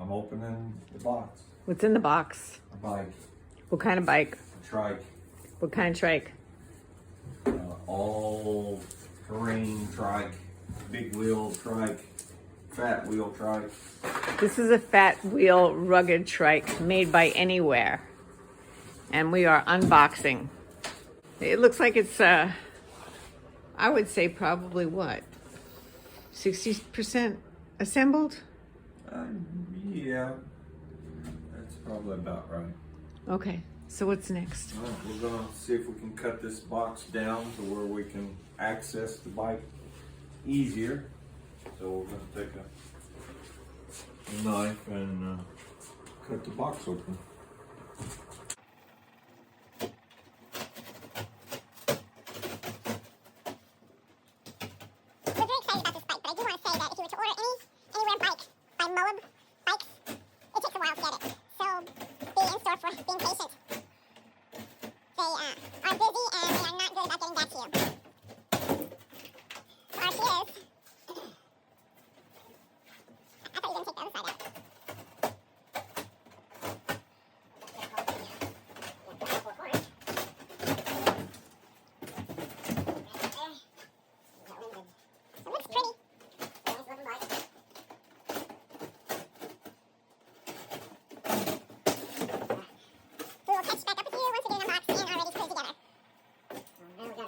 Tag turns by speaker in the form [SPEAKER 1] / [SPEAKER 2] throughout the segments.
[SPEAKER 1] I'm opening the box.
[SPEAKER 2] What's in the box?
[SPEAKER 1] A bike.
[SPEAKER 2] What kind of bike?
[SPEAKER 1] A trike.
[SPEAKER 2] What kind of trike?
[SPEAKER 1] All terrain trike. Big wheel trike. Fat wheel trike.
[SPEAKER 2] This is a fat wheel rugged trike made by Anywhere. And we are unboxing. It looks like it's, I would say probably what? 60% assembled?
[SPEAKER 1] Yeah. That's probably about right.
[SPEAKER 2] Okay, so what's next?
[SPEAKER 1] Well, we're gonna see if we can cut this box down to where we can access the bike easier. So we're gonna take a knife and cut the box open.
[SPEAKER 3] We're very excited about this bike, but I do want to say that if you were to order any Anywhere bike by Moab Bikes, it takes a while to get it. So be in store for being patient. They are busy and they are not good about getting back to you. So ours is. I thought you were going to take the other side out. It looks pretty. Nice looking bike. We will catch back up with you once we get it unboxed and are ready to put it together. There we go.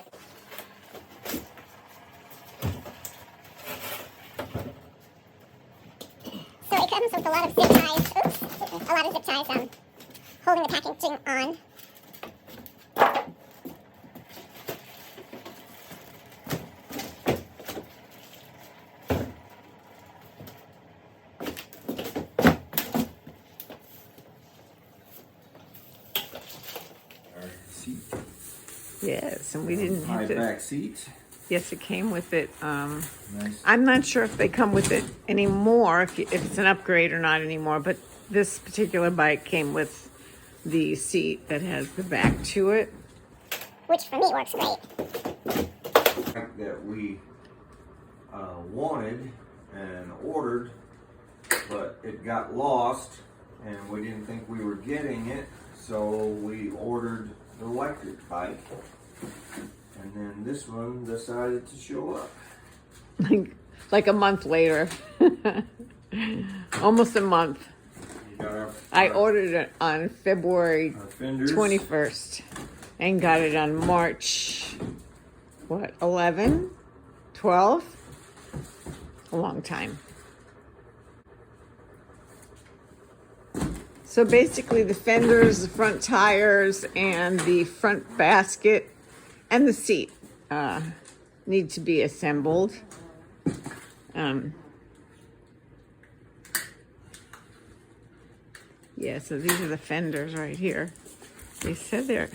[SPEAKER 3] So it comes with a lot of zip ties. Oops. A lot of zip ties holding the packaging on.
[SPEAKER 1] Our seat.
[SPEAKER 2] Yes, and we didn't have
[SPEAKER 1] High
[SPEAKER 2] to.
[SPEAKER 1] back seat.
[SPEAKER 2] Yes, it came with it.
[SPEAKER 1] Nice.
[SPEAKER 2] I'm not sure if they come with it anymore, if it's an upgrade or not anymore, but this particular bike came with the seat that has the back to it.
[SPEAKER 3] Which for me works great.
[SPEAKER 1] That we wanted and ordered, but it got lost and we didn't think we were getting it, so we ordered the electric bike, and then this one decided to show up.
[SPEAKER 2] Like a month later. Almost a month.
[SPEAKER 1] You got
[SPEAKER 2] I ordered it on February
[SPEAKER 1] our fenders.
[SPEAKER 2] 21st and got it on March, 11? 12? A long time. So basically the fenders, the front tires, and the front basket and the seat need to be assembled. Yeah, so these are the fenders right here. They said they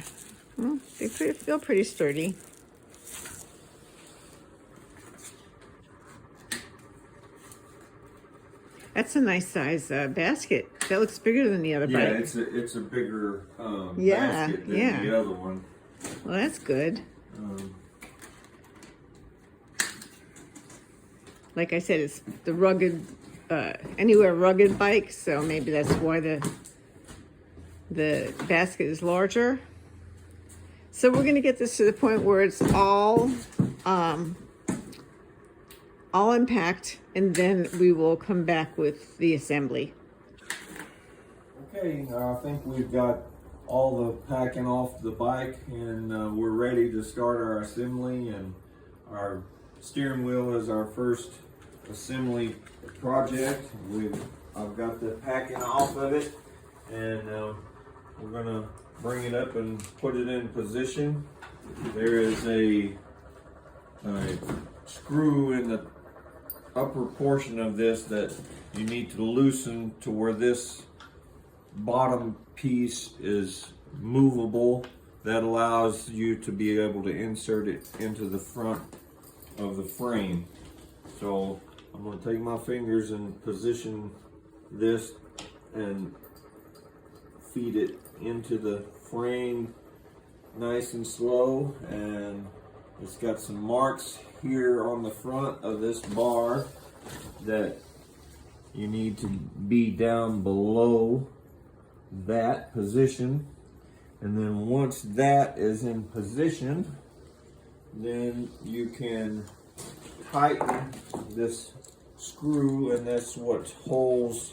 [SPEAKER 2] feel pretty sturdy. That's a nice size basket. That looks bigger than the other
[SPEAKER 1] Yeah,
[SPEAKER 2] bike.
[SPEAKER 1] it's a bigger
[SPEAKER 2] Yeah,
[SPEAKER 1] basket than
[SPEAKER 2] yeah.
[SPEAKER 1] the other one.
[SPEAKER 2] Well, that's good. Like I said, it's the rugged, Anywhere Rugged bike, so maybe that's why the basket is larger. So we're gonna get this to the point where it's all unpacked, and then we will come back with the assembly.
[SPEAKER 1] Okay, I think we've got all the packing off the bike, and we're ready to start our assembly, and our steering wheel is our first assembly project. I've got the packing off of it, and we're gonna bring it up and put it in position. There is a screw in the upper portion of this that you need to loosen to where this bottom piece is movable. That allows you to be able to insert it into the front of the frame. So I'm going to take my fingers and position this and feed it into the frame nice and slow, and it's got some marks here on the front of this bar that you need to be down below that position. And then once that is in position, then you can tighten this screw, and that's what holds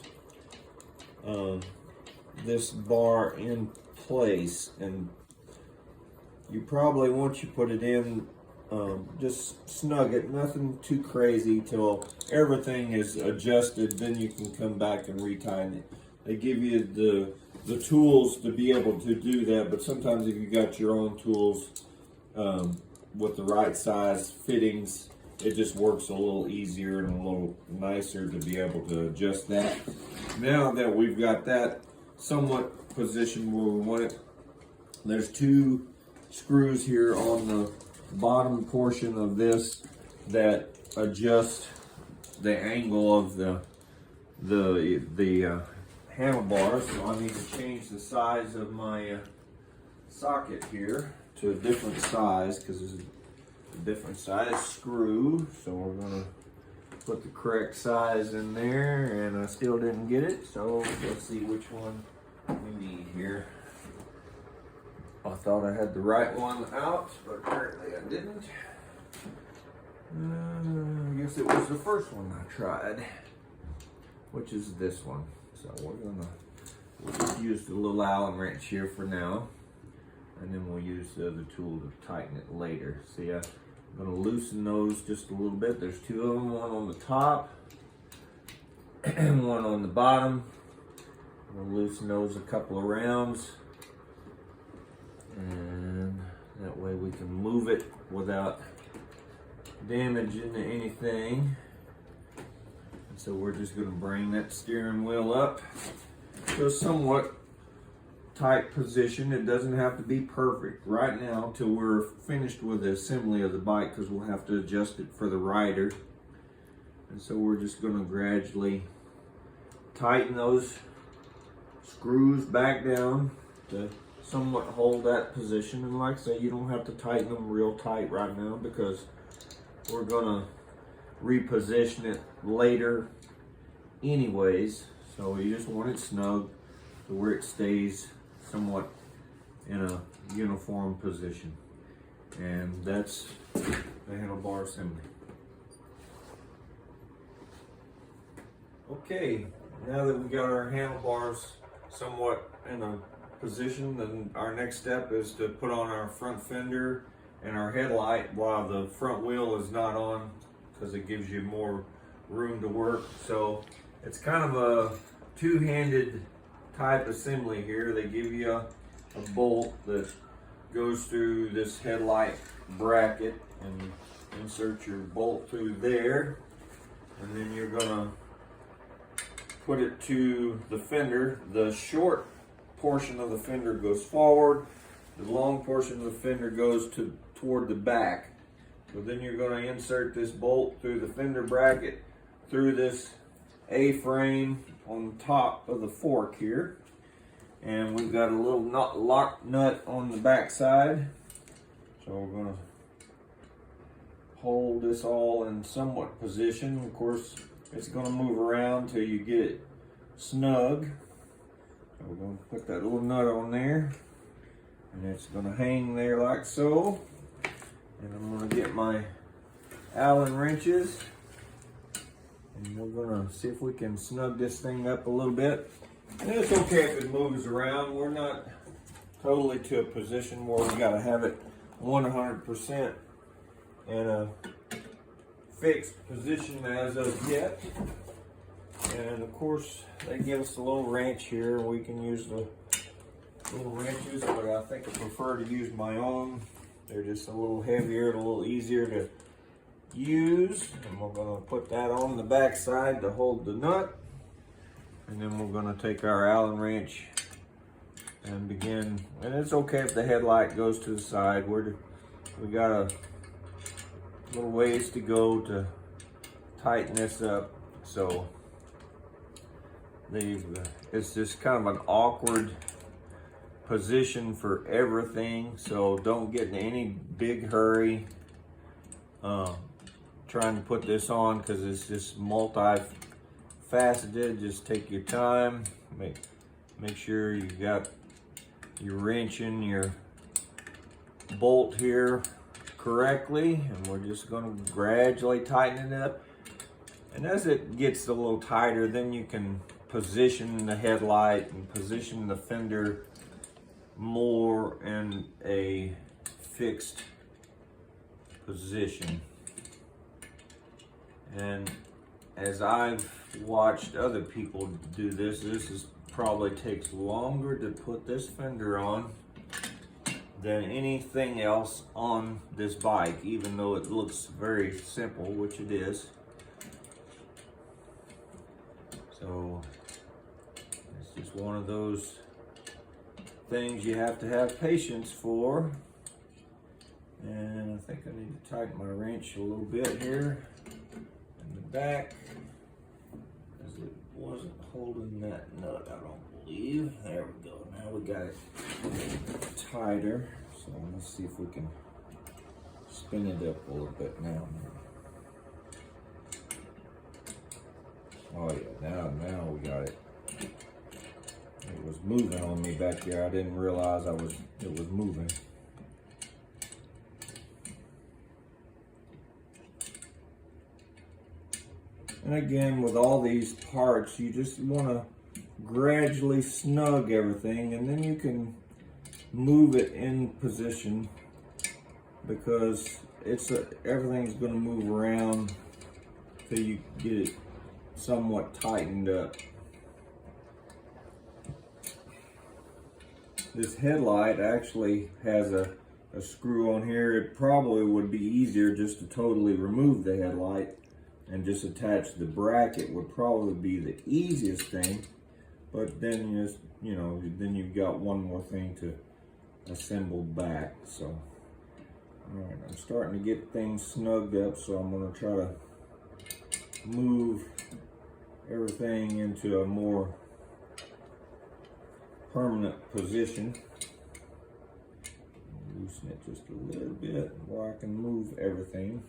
[SPEAKER 1] this bar in place. And you probably, once you put it in, just snug it, nothing too crazy, till everything is adjusted. Then you can come back and retighten it. They give you the tools to be able to do that, but sometimes if you got your own tools with the right size fittings, it just works a little easier and a little nicer to be able to adjust that. Now that we've got that somewhat positioned where we want it, there's 2 screws here on the bottom portion of this that adjust the angle of the handlebars. So I need to change the size of my socket here to a different size, because it's a different size screw. So we're gonna put the correct size in there, and I still didn't get it, so let's see which one we need here. I thought I had the right one out, but apparently I didn't. I guess it was the first one I tried, which is this one. So we'll just use the little Allen wrench here for now, and then we'll use the other tool to tighten it later. See, I'm gonna loosen those just a little bit. There's 2 of them, one on the top and one on the bottom. I'm gonna loosen those a couple of rounds, and that way we can move it without damaging anything. And so we're just going to bring that steering wheel up to a somewhat tight position. It doesn't have to be perfect right now till we're finished with the assembly of the bike, because we'll have to adjust it for the rider. And so we're just going to gradually tighten those screws back down to somewhat hold that position. And like I say, you don't have to tighten them real tight right now, because we're gonna reposition it later anyways. So you just want it snug to where it stays somewhat in a uniform position. And that's the handlebar assembly. Okay, now that we got our handlebars somewhat in a position, then our next step is to put on our front fender and our headlight while the front wheel is not on, because it gives you more room to work. So it's kind of a two-handed type assembly here. They give you a bolt that goes through this headlight bracket, and insert your bolt through there, and then you're gonna put it to the fender. The short portion of the fender goes forward, the long portion of the fender goes toward the back. So then you're going to insert this bolt through the fender bracket, through this A-frame on top of the fork here, and we've got a little lock nut on the back side. So we're going to hold this all in somewhat position. Of course, it's going to move around till you get it snug. So we're going to put that little nut on there, and it's going to hang there like so. And I'm going to get my Allen wrenches, and we're going to see if we can snug this thing up a little bit. And it's okay if it moves around. We're not totally to a position where we got to have it 100% in a fixed position as of yet. And of course, they give us a little wrench here. We can use the little wrenches, but I think I prefer to use my own. They're just a little heavier and a little easier to use. And we're going to put that on the back side to hold the nut. And then we're going to take our Allen wrench and begin. And it's okay if the headlight goes to the side. We got a little ways to go to tighten this up. So it's just kind of an awkward position for everything, so don't get in any big hurry trying to put this on, because it's just multi faceted. Just take your time. Make sure you got your wrench in your bolt here correctly, and we're just going to gradually tighten it up. And as it gets a little tighter, then you can position the headlight and position the fender more in a fixed position. And as I've watched other people do this, probably takes longer to put this fender on than anything else on this bike, even though it looks very simple, which it is. So it's just one of those things you have to have patience for. And I think I need to tighten my wrench a little bit here in the back, as it wasn't holding that nut, I don't believe. There we go. Now we got it tighter. So let's see if we can spin it up a little bit now. Oh yeah, now we got it. It was moving on me back there. I didn't realize it was moving. And again, with all these parts, you just want to gradually snug everything, and then you can move it in position, because everything's going to move around till you get it somewhat tightened up. This headlight actually has a screw on here. It probably would be easier just to totally remove the headlight and just attach the bracket, would probably be the easiest thing. But then then you've got one more thing to assemble back. So, all right, I'm starting to get things snugged up, so I'm going to try to move everything into a more permanent position. Loosen it just a little bit where I can move everything.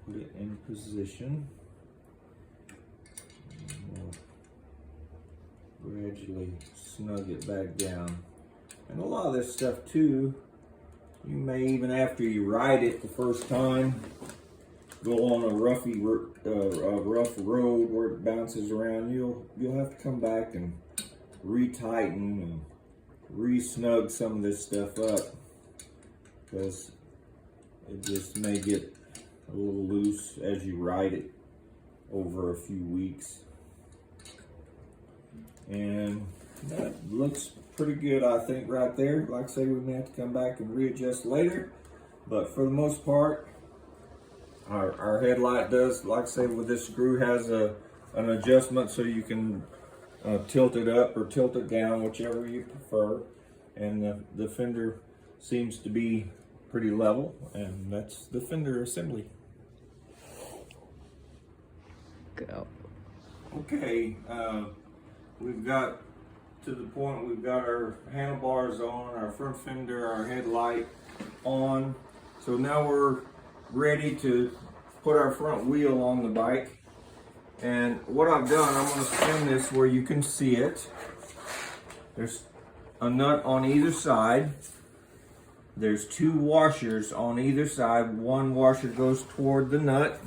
[SPEAKER 1] Put it in position. We'll gradually snug it back down. And a lot of this stuff too, you may, even after you ride it the first time, go on a rough road where it bounces around, you'll have to come back and retighten and re-snug some of this stuff up, because it just may get a little loose as you ride it over a few weeks. And that looks pretty good, I think, right there. Like I say, we may have to come back and readjust later, but for the most part, our headlight does, like I say, with this screw, has an adjustment so you can tilt it up or tilt it down, whichever you prefer. And the fender seems to be pretty level, and that's the fender assembly.
[SPEAKER 2] Go.
[SPEAKER 1] Okay, we've got to the point, we've got our handlebars on, our front fender, our headlight on. So now we're ready to put our front wheel on the bike. And what I've done, I'm going to spin this where you can see it. There's a nut on either side. There's two washers on either side. One washer goes toward the nut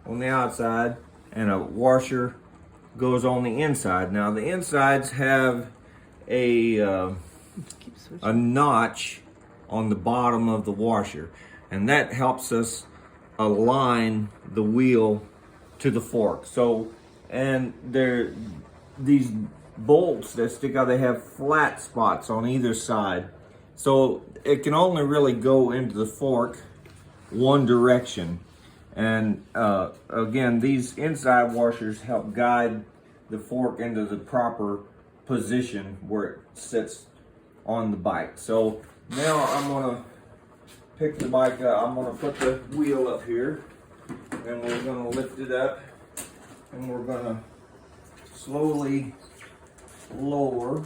[SPEAKER 1] on the outside, and a washer goes on the inside. Now the insides have a notch on the bottom of the washer, and that helps us align the wheel to the fork. So, and these bolts that stick out, they have flat spots on either side, so it can only really go into the fork one direction. And again, these inside washers help guide the fork into the proper position where it sits on the bike. So now I'm gonna pick the bike up. I'm gonna put the wheel up here, and we're gonna lift it up, and we're gonna slowly lower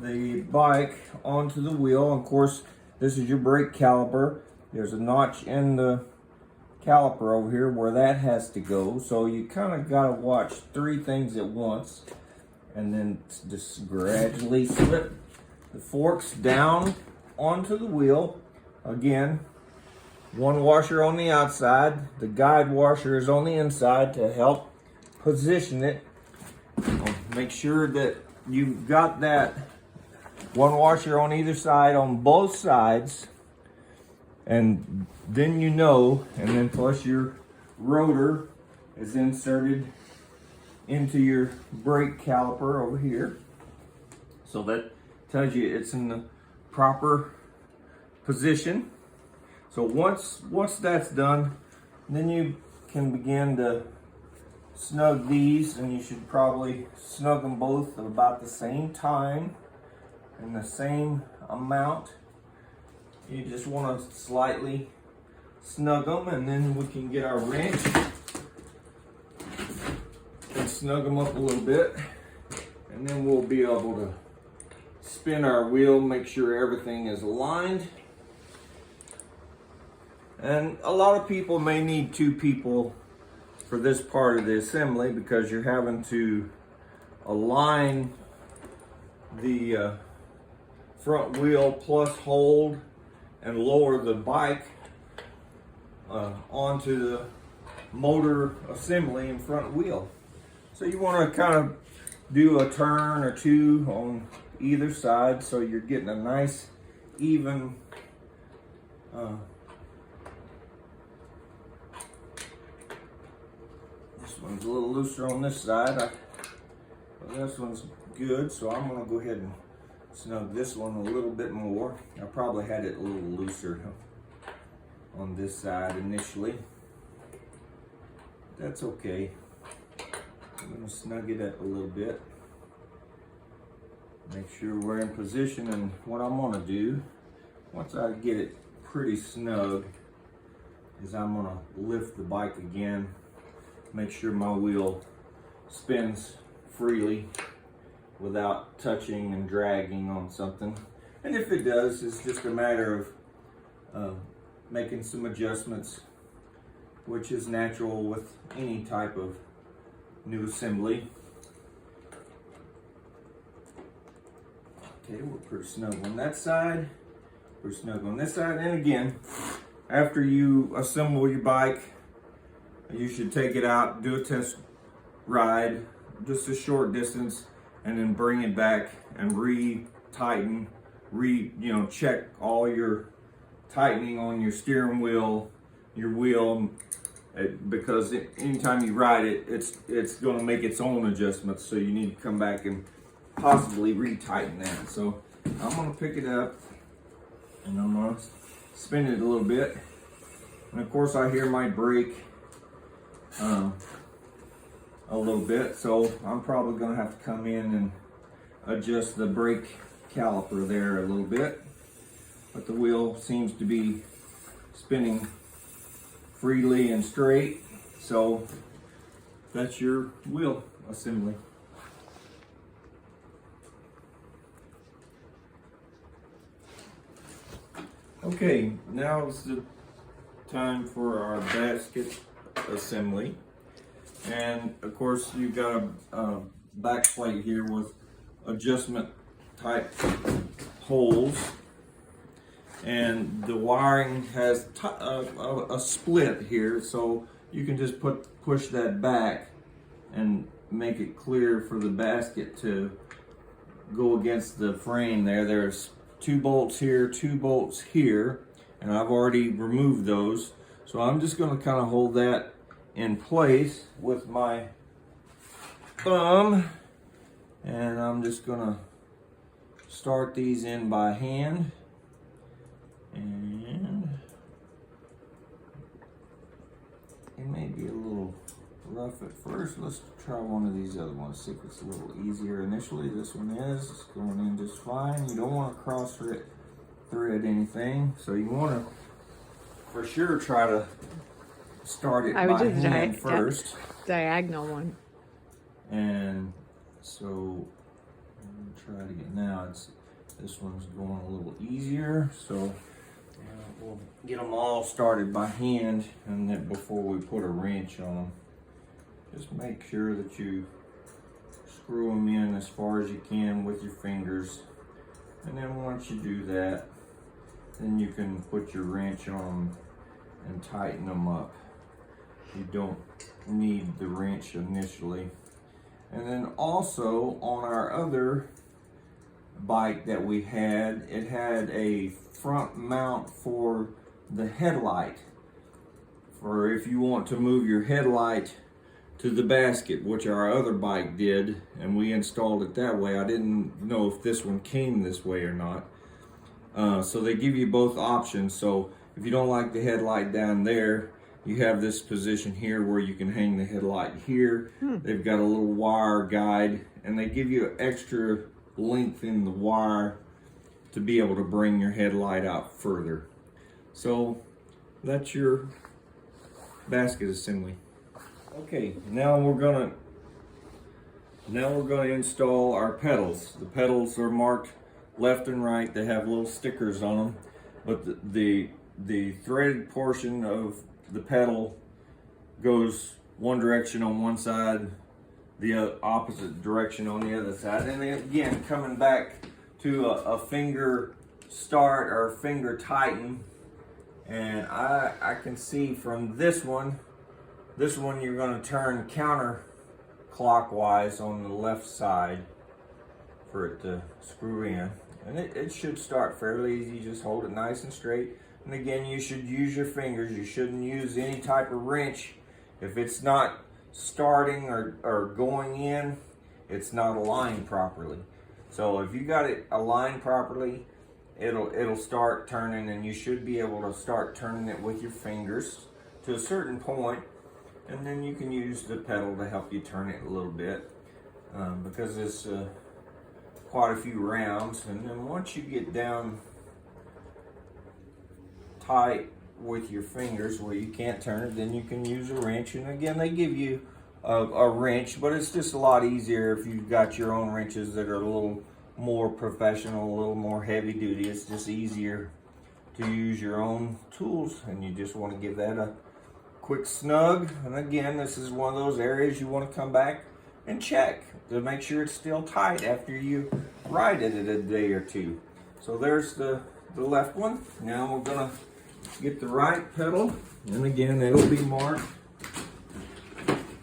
[SPEAKER 1] the bike onto the wheel. Of course, this is your brake caliper. There's a notch in the caliper over here where that has to go. So you kind of got to watch 3 things at once, and then just gradually slip the forks down onto the wheel. Again, 1 washer on the outside, the guide washer is on the inside to help position it. Make sure that you've got that 1 washer on either side on both sides, and then you know, and then plus your rotor is inserted into your brake caliper over here. So that tells you it's in the proper position. So once that's done, then you can begin to snug these, and you should probably snug them both at about the same time and the same amount. You just want to slightly snug them, and then we can get our wrench and snug them up a little bit, and then we'll be able to spin our wheel, make sure everything is aligned. And a lot of people may need 2 people for this part of the assembly, because you're having to align the front wheel plus hold and lower the bike onto the motor assembly and front wheel. So you want to kind of do a turn or 2 on either side, so you're getting a nice even this one's a little looser on this side. This one's good, so I'm going to go ahead and snug this one a little bit more. I probably had it a little looser on this side initially. That's okay. I'm going to snug it up a little bit. Make sure we're in position, and what I'm going to do, once I get it pretty snug, is I'm going to lift the bike again, make sure my wheel spins freely without touching and dragging on something. And if it does, it's just a matter of making some adjustments, which is natural with any type of new assembly. Okay, we're pretty snug on that side, pretty snug on this side. And again, after you assemble your bike, you should take it out, do a test ride, just a short distance, and then bring it back and re-tighten, check all your tightening on your steering wheel, your wheel, because anytime you ride it, it's going to make its own adjustments. So you need to come back and possibly re-tighten that. So I'm going to pick it up and I'm going to spin it a little bit. And of course I hear my brake a little bit, so I'm probably going to have to come in and adjust the brake caliper there a little bit. But the wheel seems to be spinning freely and straight, so that's your wheel assembly. Okay, now is the time for our basket assembly. And of course you've got a back plate here with adjustment type holes, and the wiring has a split here, so you can just push that back and make it clear for the basket to go against the frame there. There's 2 bolts here, 2 bolts here, and I've already removed those. So I'm just going to kind of hold that in place with my thumb, and I'm just going to start these in by hand. And it may be a little rough at first. Let's try one of these other ones, see if it's a little easier initially. This one is, it's going in just fine. You don't want to cross thread anything, so you want to for sure try to start it by hand first.
[SPEAKER 2] Diagonal one.
[SPEAKER 1] And so I'm gonna try it again. Now this one's going a little easier. So We'll get them all started by hand, and then before we put a wrench on them, just make sure that you screw them in as far as you can with your fingers. And then once you do that, then you can put your wrench on them and tighten them up. You don't need the wrench initially. And then also on our other bike that we had, it had a front mount for the headlight, for if you want to move your headlight to the basket, which our other bike did, and we installed it that way. I didn't know if this one came this way or not. So they give you both options. So if you don't like the headlight down there, you have this position here where you can hang the headlight here. They've got a little wire guide, and they give you extra length in the wire to be able to bring your headlight out further. So that's your basket assembly. Okay, now we're gonna install our pedals. The pedals are marked left and right. They have little stickers on them, but the threaded portion of the pedal goes one direction on one side, the opposite direction on the other side. And then again, coming back to a finger start or finger tighten. And I can see from this one you're going to turn counterclockwise on the left side for it to screw in. And it should start fairly easy. Just hold it nice and straight. And again, you should use your fingers. You shouldn't use any type of wrench. If it's not starting or going in, it's not aligned properly. So if you got it aligned properly, it'll start turning, and you should be able to start turning it with your fingers to a certain point, and then you can use the pedal to help you turn it a little bit, because it's quite a few rounds. And then once you get down tight with your fingers where you can't turn it, then you can use a wrench. And again, they give you a wrench, but it's just a lot easier if you've got your own wrenches that are a little more professional, a little more heavy duty. It's just easier to use your own tools, and you just want to give that a quick snug. And again, this is one of those areas you want to come back and check to make sure it's still tight after you ride it a day or two. So there's the left one. Now we're gonna get the right pedal, and again, it'll be marked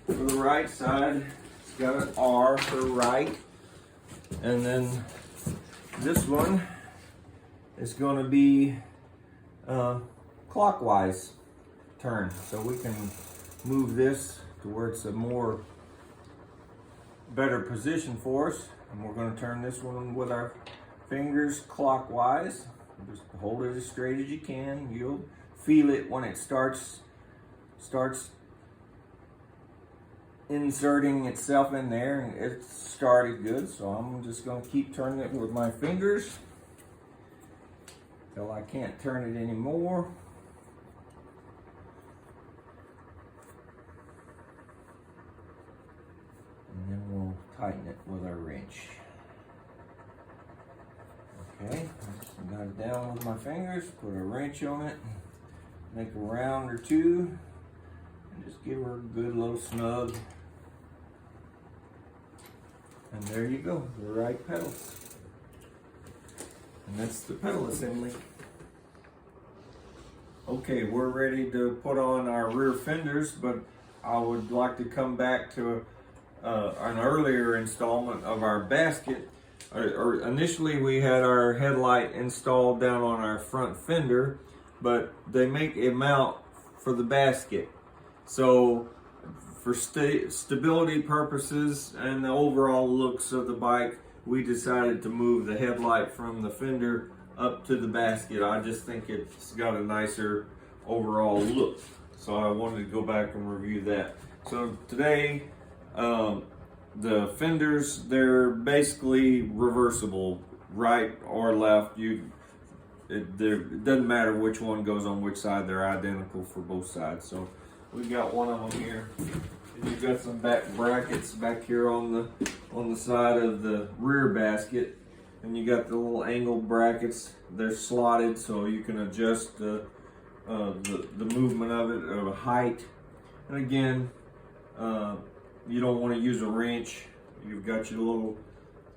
[SPEAKER 1] for the right side. It's got an R for right. And then this one is going to be clockwise turn. So we can move this to where it's a more better position for us. And we're going to turn this one with our fingers clockwise. Just hold it as straight as you can. You'll feel it when it starts inserting itself in there, and it started good. So I'm just going to keep turning it with my fingers till I can't turn it anymore. And then we'll tighten it with our wrench. Okay, I just got it down with my fingers, put a wrench on it, make a round or two, and just give her a good little snug. And there you go, the right pedal. And that's the pedal assembly. Okay, we're ready to put on our rear fenders, but I would like to come back to an earlier installment of our basket. Initially we had our headlight installed down on our front fender, but they make a mount for the basket. So for stability purposes and the overall looks of the bike, we decided to move the headlight from the fender up to the basket. I just think it's got a nicer overall look. So I wanted to go back and review that. So today, the fenders, they're basically reversible, right or left. It doesn't matter which one goes on which side, they're identical for both sides. So we've got one of them here. And you've got some back brackets back here on the side of the rear basket. And you got the little angle brackets. They're slotted so you can adjust the movement of it, or the height. And again, you don't want to use a wrench. You've got your little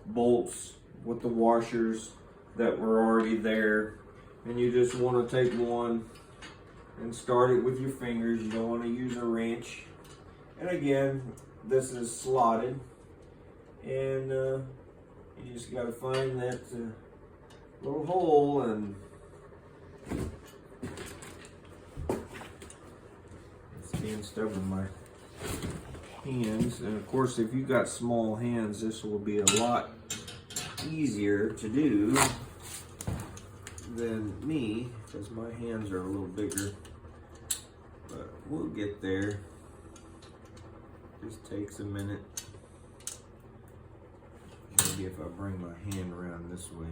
[SPEAKER 1] bolts with the washers that were already there, and you just want to take one and start it with your fingers. You don't want to use a wrench. And again, this is slotted, and you just got to find that little hole, and it's being stuck in my hands. And of course, if you got small hands, this will be a lot easier to do than me, because my hands are a little bigger, but we'll get there. Just takes a minute. Maybe if I bring my hand around this way,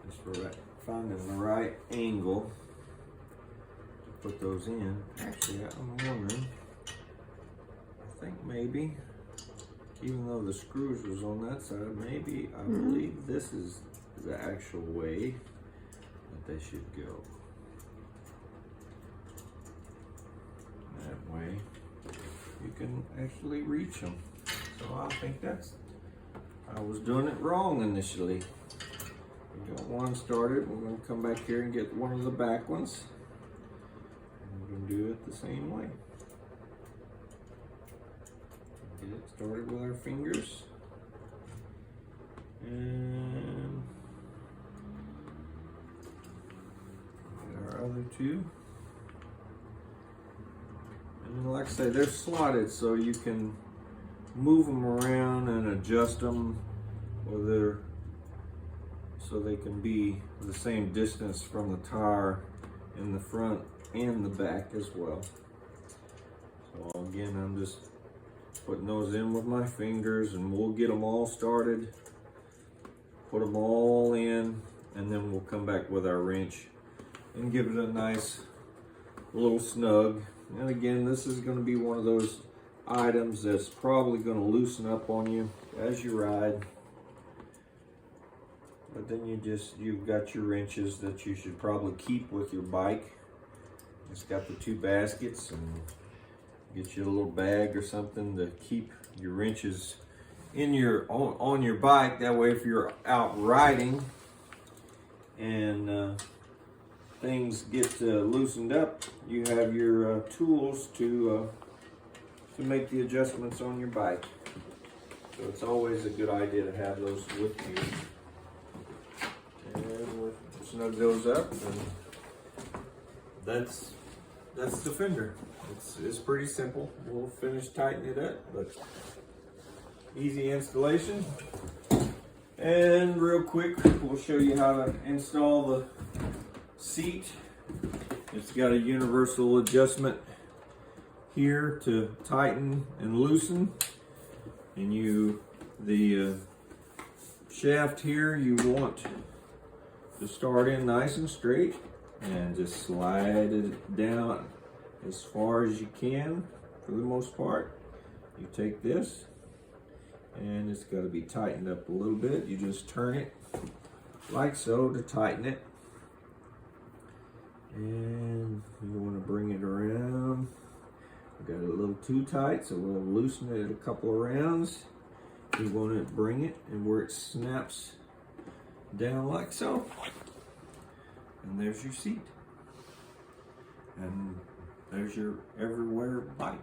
[SPEAKER 1] just for finding the right angle to put those in. Actually, I'm wondering, I think maybe, even though the screws was on that side, maybe I believe this is the actual way that they should go. That way you can actually reach them. So I think I was doing it wrong initially. We got one started. We're going to come back here and get one of the back ones. And we're going to do it the same way. Get it started with our fingers. And get our other two. And like I say, they're slotted so you can move them around and adjust them, so they can be the same distance from the tire in the front and the back as well. So again, I'm just putting those in with my fingers, and we'll get them all started, put them all in, and then we'll come back with our wrench and give it a nice little snug. And again, this is going to be one of those items that's probably going to loosen up on you as you ride. But then you've got your wrenches that you should probably keep with your bike. It's got the two baskets, and get you a little bag or something to keep your wrenches in on your bike. That way, if you're out riding and things get loosened up, you have your tools to make the adjustments on your bike. So it's always a good idea to have those with you. And we'll snug those up, and that's the fender. It's pretty simple. We'll finish tightening it up, but easy installation. And real quick, we'll show you how to install the seat. It's got a universal adjustment here to tighten and loosen, and the shaft here you want to start in nice and straight, and just slide it down as far as you can. For the most part, you take this, and it's got to be tightened up a little bit. You just turn it like so to tighten it, and you want to bring it around. We got it a little too tight, so we'll loosen it a couple of rounds. You want to bring it and where it snaps down like so, and there's your seat, and there's your Everywhere bike.